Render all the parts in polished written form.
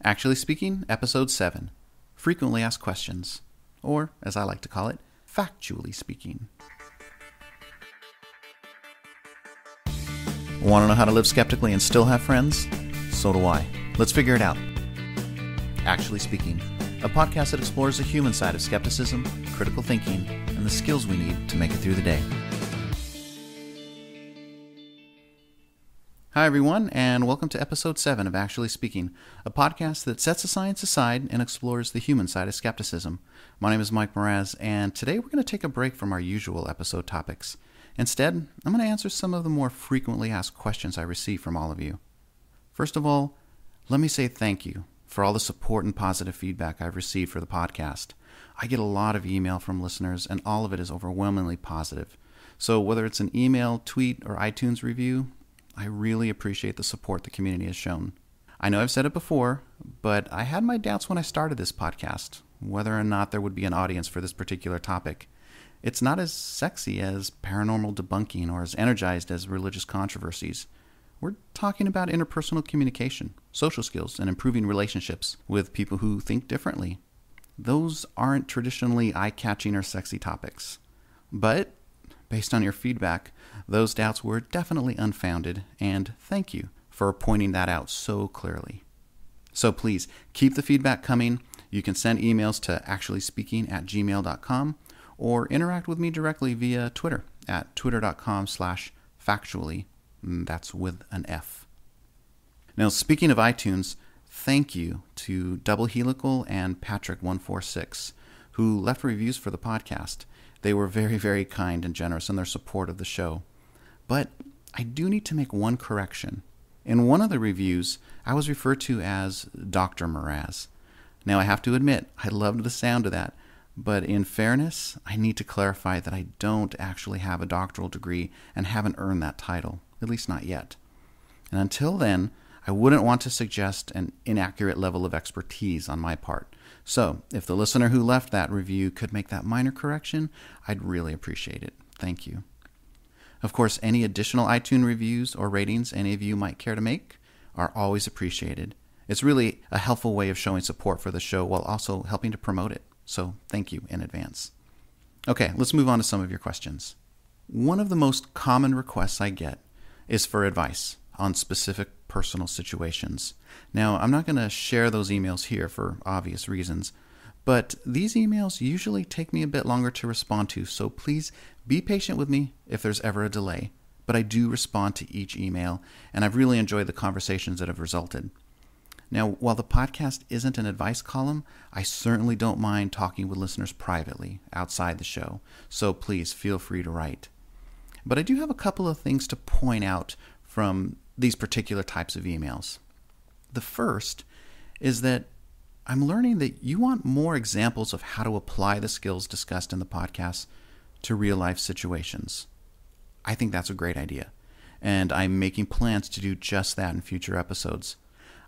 Actually Speaking, Episode 7, Frequently Asked Questions, or, as I like to call it, Factually Speaking. Want to know how to live skeptically and still have friends? So do I. Let's figure it out. Actually Speaking, a podcast that explores the human side of skepticism, critical thinking, and the skills we need to make it through the day. Hi everyone, and welcome to Episode 7 of Actually Speaking, a podcast that sets the science aside and explores the human side of skepticism. My name is Mike Meraz, and today we're going to take a break from our usual episode topics. Instead, I'm going to answer some of the more frequently asked questions I receive from all of you. First of all, let me say thank you for all the support and positive feedback I've received for the podcast. I get a lot of email from listeners, and all of it is overwhelmingly positive. So whether it's an email, tweet, or iTunes review, I really appreciate the support the community has shown. I know I've said it before, but I had my doubts when I started this podcast, whether or not there would be an audience for this particular topic. It's not as sexy as paranormal debunking or as energized as religious controversies. We're talking about interpersonal communication, social skills, and improving relationships with people who think differently. Those aren't traditionally eye-catching or sexy topics. But based on your feedback, those doubts were definitely unfounded, and thank you for pointing that out so clearly. So please, keep the feedback coming. You can send emails to actuallyspeaking@gmail.com or interact with me directly via Twitter at twitter.com/factually. That's with an F. Now, speaking of iTunes, thank you to Double Helical and Patrick146, who left reviews for the podcast. They were very, very kind and generous in their support of the show. But I do need to make one correction. In one of the reviews, I was referred to as Dr. Meraz. Now, I have to admit, I loved the sound of that, but in fairness, I need to clarify that I don't actually have a doctoral degree and haven't earned that title, at least not yet. And until then, I wouldn't want to suggest an inaccurate level of expertise on my part. So, if the listener who left that review could make that minor correction, I'd really appreciate it. Thank you. Of course, any additional iTunes reviews or ratings any of you might care to make are always appreciated. It's really a helpful way of showing support for the show while also helping to promote it. So, thank you in advance. Okay, let's move on to some of your questions. One of the most common requests I get is for advice on specific personal situations. Now, I'm not going to share those emails here for obvious reasons, but these emails usually take me a bit longer to respond to, so please be patient with me if there's ever a delay. But I do respond to each email, and I've really enjoyed the conversations that have resulted. Now, while the podcast isn't an advice column, I certainly don't mind talking with listeners privately outside the show, so please feel free to write. But I do have a couple of things to point out from these particular types of emails. The first is that I'm learning that you want more examples of how to apply the skills discussed in the podcast to real-life situations. I think that's a great idea, and I'm making plans to do just that in future episodes.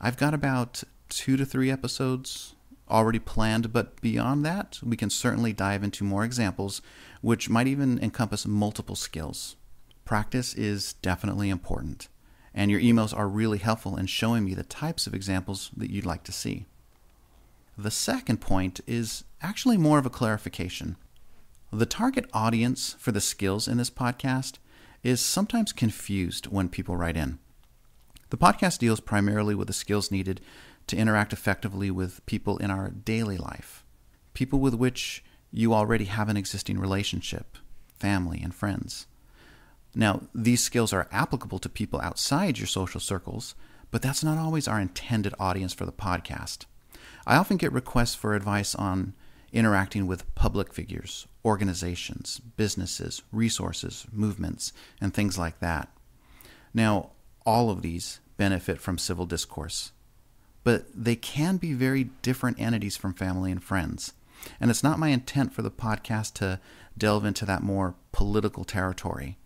I've got about 2 to 3 episodes already planned, but beyond that, we can certainly dive into more examples, which might even encompass multiple skills. Practice is definitely important, and your emails are really helpful in showing me the types of examples that you'd like to see. The second point is actually more of a clarification. The target audience for the skills in this podcast is sometimes confused when people write in. The podcast deals primarily with the skills needed to interact effectively with people in our daily life, people with which you already have an existing relationship, family, and friends. Now, these skills are applicable to people outside your social circles, but that's not always our intended audience for the podcast. I often get requests for advice on interacting with public figures, organizations, businesses, resources, movements, and things like that. Now, all of these benefit from civil discourse, but they can be very different entities from family and friends. And it's not my intent for the podcast to delve into that more political territory.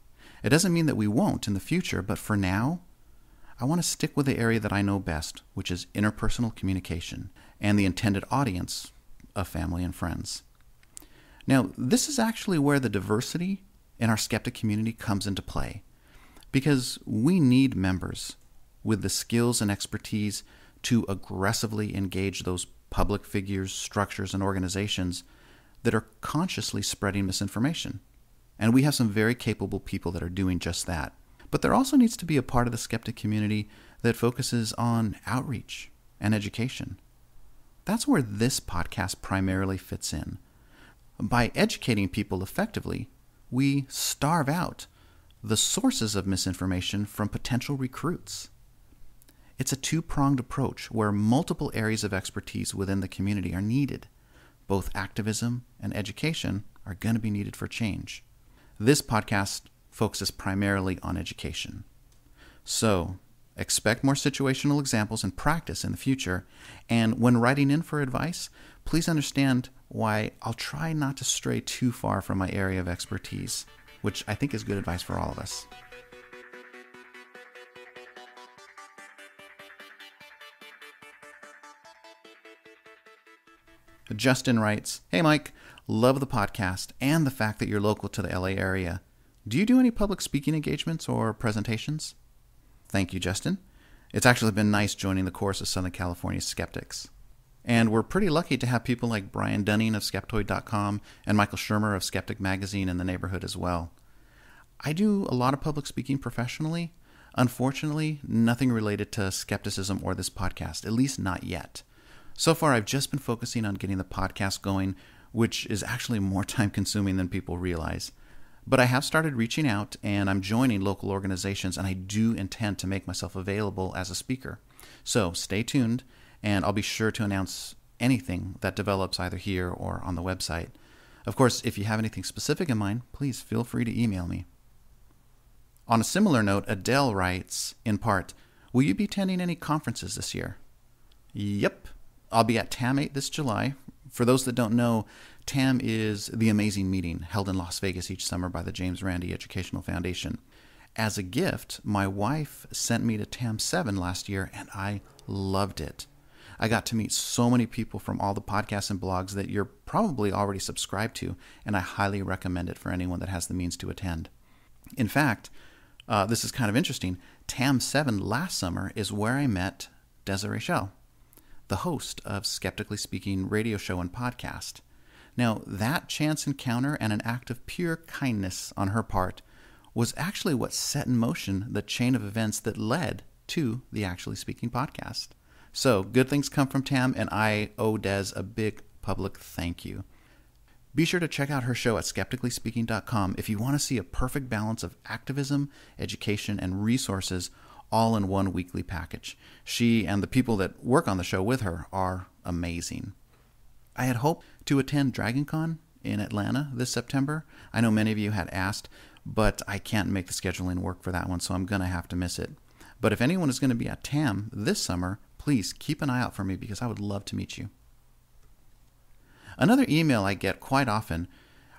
It doesn't mean that we won't in the future, but for now, I want to stick with the area that I know best, which is interpersonal communication and the intended audience of family and friends. Now, this is actually where the diversity in our skeptic community comes into play, because we need members with the skills and expertise to aggressively engage those public figures, structures, and organizations that are consciously spreading misinformation. And we have some very capable people that are doing just that. But there also needs to be a part of the skeptic community that focuses on outreach and education. That's where this podcast primarily fits in. By educating people effectively, we starve out the sources of misinformation from potential recruits. It's a two-pronged approach where multiple areas of expertise within the community are needed. Both activism and education are going to be needed for change. This podcast focuses primarily on education. So, expect more situational examples and practice in the future. And when writing in for advice, please understand why I'll try not to stray too far from my area of expertise, which I think is good advice for all of us. Justin writes, "Hey Mike, love the podcast and the fact that you're local to the LA area. Do you do any public speaking engagements or presentations?" Thank you, Justin. It's actually been nice joining the chorus of Southern California skeptics. And we're pretty lucky to have people like Brian Dunning of Skeptoid.com and Michael Shermer of Skeptic Magazine in the neighborhood as well. I do a lot of public speaking professionally. Unfortunately, nothing related to skepticism or this podcast, at least not yet. So far, I've just been focusing on getting the podcast going, which is actually more time-consuming than people realize. But I have started reaching out, and I'm joining local organizations, and I do intend to make myself available as a speaker. So stay tuned, and I'll be sure to announce anything that develops either here or on the website. Of course, if you have anything specific in mind, please feel free to email me. On a similar note, Adele writes, in part, "Will you be attending any conferences this year?" Yep. I'll be at TAM 8 this July. For those that don't know, TAM is the amazing meeting held in Las Vegas each summer by the James Randi Educational Foundation. As a gift, my wife sent me to TAM 7 last year, and I loved it. I got to meet so many people from all the podcasts and blogs that you're probably already subscribed to, and I highly recommend it for anyone that has the means to attend. In fact, this is kind of interesting. TAM 7 last summer is where I met Desiree Schell, the host of Skeptically Speaking radio show and podcast. Now, that chance encounter and an act of pure kindness on her part was actually what set in motion the chain of events that led to the Actually Speaking podcast. So, good things come from TAM, and I owe Des a big public thank you. Be sure to check out her show at skepticallyspeaking.com if you want to see a perfect balance of activism, education, and resources all in one weekly package. She and the people that work on the show with her are amazing. I had hoped to attend DragonCon in Atlanta this September. I know many of you had asked, but I can't make the scheduling work for that one, so I'm going to have to miss it. But if anyone is going to be at TAM this summer, please keep an eye out for me because I would love to meet you. Another email I get quite often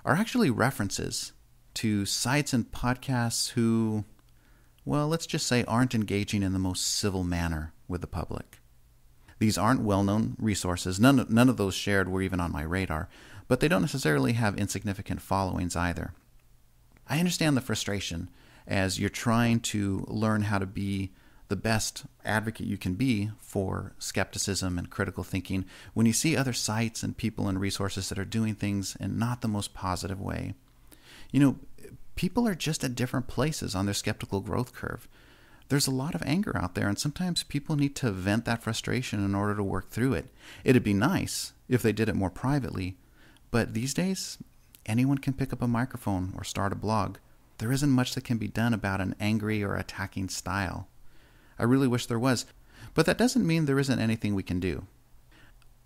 are actually references to sites and podcasts who, well, let's just say aren't engaging in the most civil manner with the public. These aren't well-known resources. None of those shared were even on my radar, but they don't necessarily have insignificant followings either. I understand the frustration as you're trying to learn how to be the best advocate you can be for skepticism and critical thinking when you see other sites and people and resources that are doing things in not the most positive way. You know, people are just at different places on their skeptical growth curve. There's a lot of anger out there, and sometimes people need to vent that frustration in order to work through it. It'd be nice if they did it more privately, but these days, anyone can pick up a microphone or start a blog. There isn't much that can be done about an angry or attacking style. I really wish there was, but that doesn't mean there isn't anything we can do.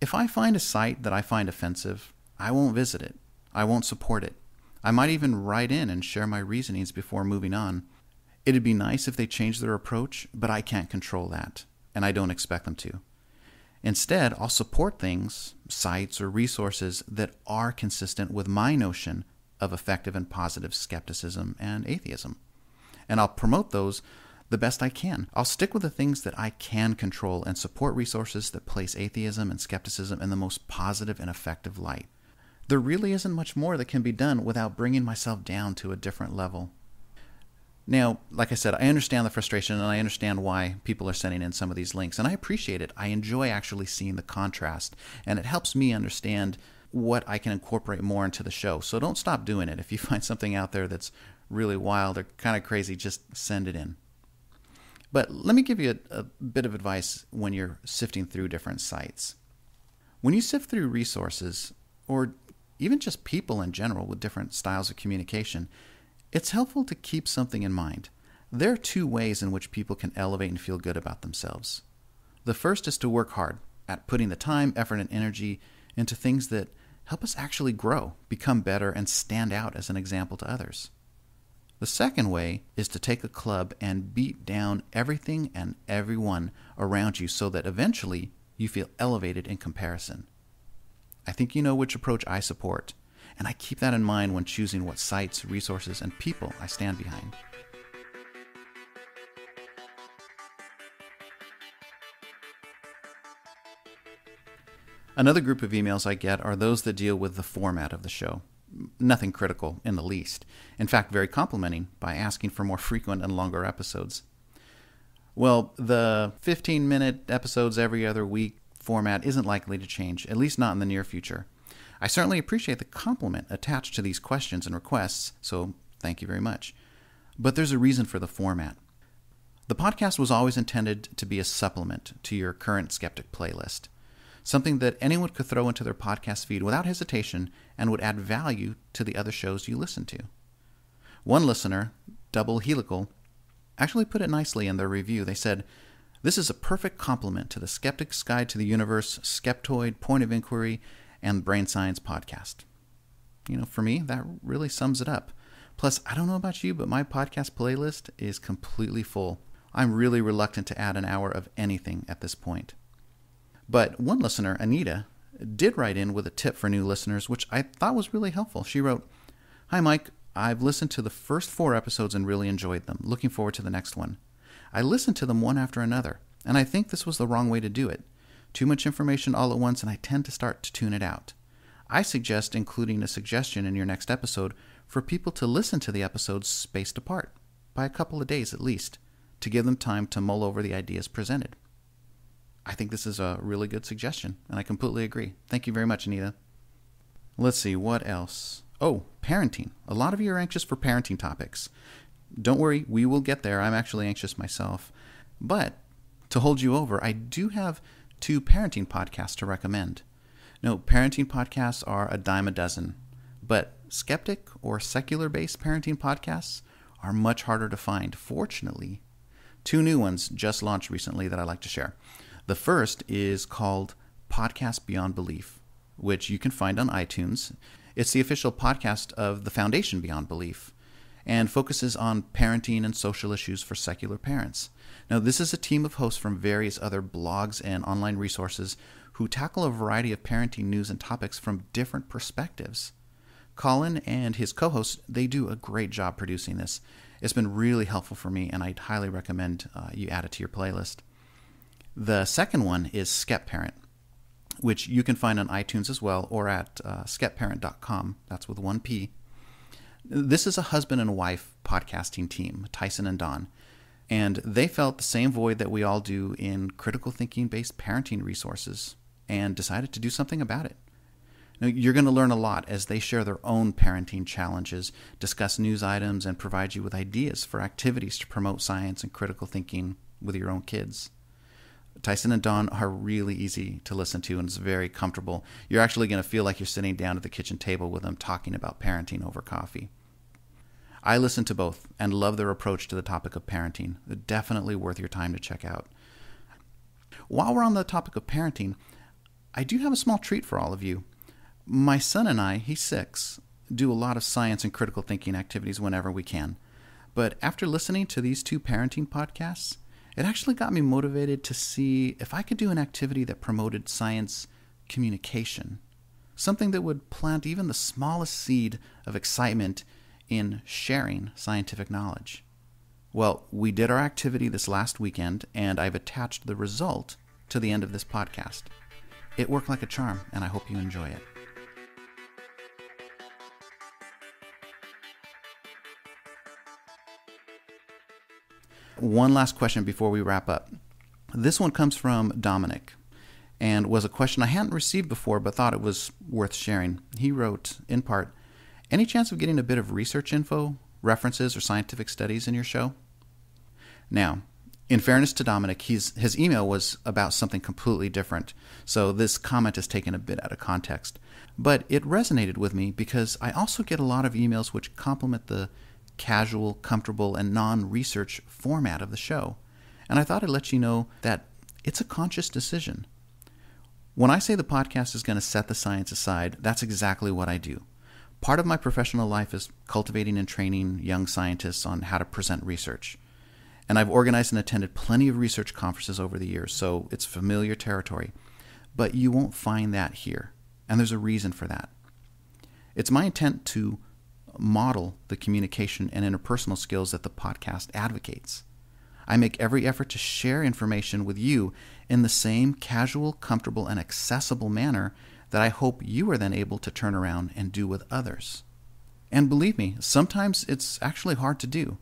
If I find a site that I find offensive, I won't visit it. I won't support it. I might even write in and share my reasonings before moving on. It'd be nice if they changed their approach, but I can't control that, and I don't expect them to. Instead, I'll support things, sites, or resources that are consistent with my notion of effective and positive skepticism and atheism. And I'll promote those the best I can. I'll stick with the things that I can control and support resources that place atheism and skepticism in the most positive and effective light. There really isn't much more that can be done without bringing myself down to a different level. Now, like I said, I understand the frustration and I understand why people are sending in some of these links, and I appreciate it. I enjoy actually seeing the contrast, and it helps me understand what I can incorporate more into the show. So don't stop doing it. If you find something out there that's really wild or kind of crazy, just send it in. But let me give you a bit of advice when you're sifting through different sites. When you sift through resources, or even just people in general with different styles of communication, it's helpful to keep something in mind. There are two ways in which people can elevate and feel good about themselves. The first is to work hard at putting the time, effort, and energy into things that help us actually grow, become better, and stand out as an example to others. The second way is to take a club and beat down everything and everyone around you so that eventually you feel elevated in comparison. I think you know which approach I support, and I keep that in mind when choosing what sites, resources, and people I stand behind. Another group of emails I get are those that deal with the format of the show. Nothing critical in the least. In fact, very complimenting by asking for more frequent and longer episodes. Well, the 15-minute episodes every other week format isn't likely to change, at least not in the near future. I certainly appreciate the compliment attached to these questions and requests, so thank you very much. But there's a reason for the format. The podcast was always intended to be a supplement to your current Skeptic playlist, something that anyone could throw into their podcast feed without hesitation and would add value to the other shows you listen to. One listener, Double Helical, actually put it nicely in their review. They said, "This is a perfect complement to the Skeptic's Guide to the Universe, Skeptoid, Point of Inquiry, and Brain Science podcast." For me, that really sums it up. Plus, I don't know about you, but my podcast playlist is completely full. I'm really reluctant to add an hour of anything at this point. But one listener, Anita, did write in with a tip for new listeners, which I thought was really helpful. She wrote, "Hi, Mike. I've listened to the first 4 episodes and really enjoyed them. Looking forward to the next one. I listened to them one after another, and I think this was the wrong way to do it. Too much information all at once, and I tend to start to tune it out. I suggest including a suggestion in your next episode for people to listen to the episodes spaced apart, by a couple of days at least, to give them time to mull over the ideas presented." I think this is a really good suggestion, and I completely agree. Thank you very much, Anita. Let's see, what else? Oh, parenting. A lot of you are anxious for parenting topics. Don't worry, we will get there. I'm actually anxious myself. But to hold you over, I do have 2 parenting podcasts to recommend. No, parenting podcasts are a dime a dozen, but skeptic or secular-based parenting podcasts are much harder to find. Fortunately, 2 new ones just launched recently that I'd like to share. The first is called Podcast Beyond Belief, which you can find on iTunes. It's the official podcast of the Foundation Beyond Belief and focuses on parenting and social issues for secular parents. Now, this is a team of hosts from various other blogs and online resources who tackle a variety of parenting news and topics from different perspectives. Colin and his co-hosts, they do a great job producing this. It's been really helpful for me, and I'd highly recommend you add it to your playlist. The second one is SkepParent, which you can find on iTunes as well, or at skepparent.com. That's with 1 P. This is a husband and wife podcasting team, Tyson and Don, and they felt the same void that we all do in critical thinking-based parenting resources and decided to do something about it. Now, you're going to learn a lot as they share their own parenting challenges, discuss news items, and provide you with ideas for activities to promote science and critical thinking with your own kids. Tyson and Don are really easy to listen to, and it's very comfortable. You're actually going to feel like you're sitting down at the kitchen table with them talking about parenting over coffee. I listen to both and love their approach to the topic of parenting. They're definitely worth your time to check out. While we're on the topic of parenting, I do have a small treat for all of you. My son and I, he's 6, do a lot of science and critical thinking activities whenever we can. But after listening to these 2 parenting podcasts, it actually got me motivated to see if I could do an activity that promoted science communication, something that would plant even the smallest seed of excitement in sharing scientific knowledge. Well, we did our activity this last weekend, and I've attached the result to the end of this podcast. It worked like a charm, and I hope you enjoy it. one last question before we wrap up. This one comes from Dominic and was a question I hadn't received before but thought it was worth sharing. He wrote, in part, any chance of getting a bit of research info, references, or scientific studies in your show? Now, in fairness to Dominic, his email was about something completely different, so this comment is taken a bit out of context. But it resonated with me because I also get a lot of emails which complement the casual, comfortable, and non-research format of the show. And I thought I'd let you know that it's a conscious decision. When I say the podcast is going to set the science aside, that's exactly what I do. Part of my professional life is cultivating and training young scientists on how to present research. And I've organized and attended plenty of research conferences over the years, so it's familiar territory. But you won't find that here, and there's a reason for that. It's my intent to model the communication and interpersonal skills that the podcast advocates. I make every effort to share information with you in the same casual, comfortable, and accessible manner that I hope you are then able to turn around and do with others. And believe me, sometimes it's actually hard to do.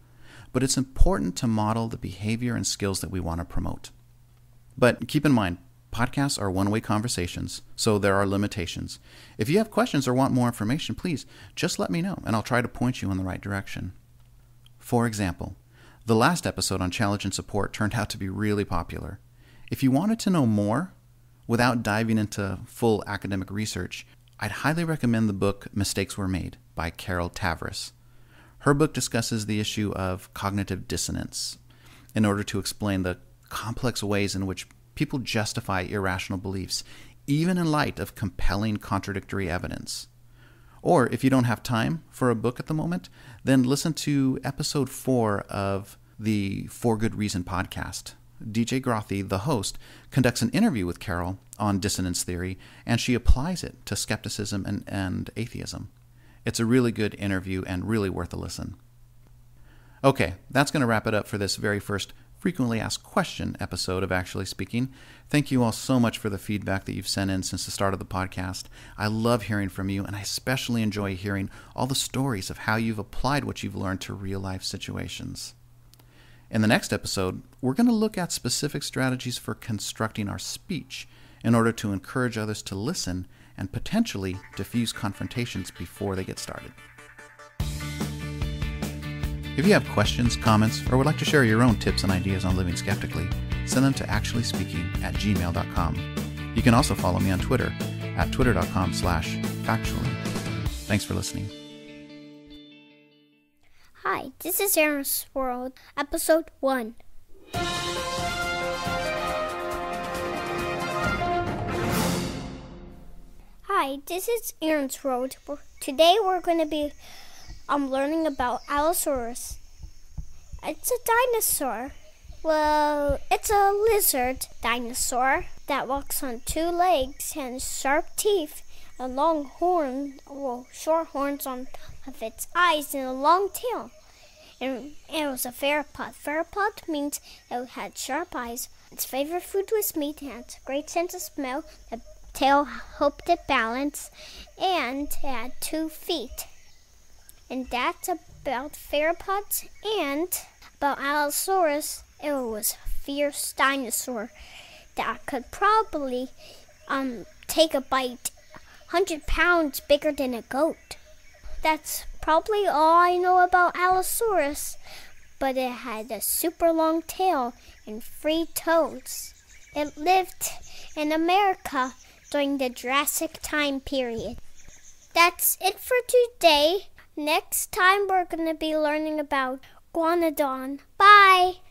But it's important to model the behavior and skills that we want to promote. But keep in mind, podcasts are one-way conversations, so there are limitations. If you have questions or want more information, please just let me know, and I'll try to point you in the right direction. For example, the last episode on challenge and support turned out to be really popular. If you wanted to know more, without diving into full academic research, I'd highly recommend the book Mistakes Were Made by Carol Tavris. Her book discusses the issue of cognitive dissonance in order to explain the complex ways in which people justify irrational beliefs, even in light of compelling contradictory evidence. Or if you don't have time for a book at the moment, then listen to episode 4 of the For Good Reason podcast. DJ Grothy, the host, conducts an interview with Carol on dissonance theory, and she applies it to skepticism and atheism. It's a really good interview and really worth a listen. Okay, that's going to wrap it up for this very first Frequently Asked Question episode of Actually Speaking. Thank you all so much for the feedback that you've sent in since the start of the podcast. I love hearing from you, and I especially enjoy hearing all the stories of how you've applied what you've learned to real-life situations. In the next episode, we're going to look at specific strategies for constructing our speech in order to encourage others to listen and potentially diffuse confrontations before they get started. If you have questions, comments, or would like to share your own tips and ideas on living skeptically, send them to actuallyspeaking@gmail.com. You can also follow me on Twitter at twitter.com/FAQtually. Thanks for listening. Hi, this is Aaron's World, Episode 1. Hi, this is Aaron's World. Today we're going to be learning about Allosaurus. It's a dinosaur. Well, it's a lizard dinosaur that walks on 2 legs and sharp teeth, a long horn, short horns on of its eyes, and a long tail. And it was a theropod. Theropod means it had sharp eyes. Its favorite food was meat. It had a great sense of smell. The tail helped it balance, and it had 2 feet. And that's about theropods. And about Allosaurus, it was a fierce dinosaur that could probably take a bite 100 pounds bigger than a goat. That's probably all I know about Allosaurus, but it had a super long tail and 3 toes. It lived in America during the Jurassic time period. That's it for today. Next time we're going to be learning about Guanodon. Bye!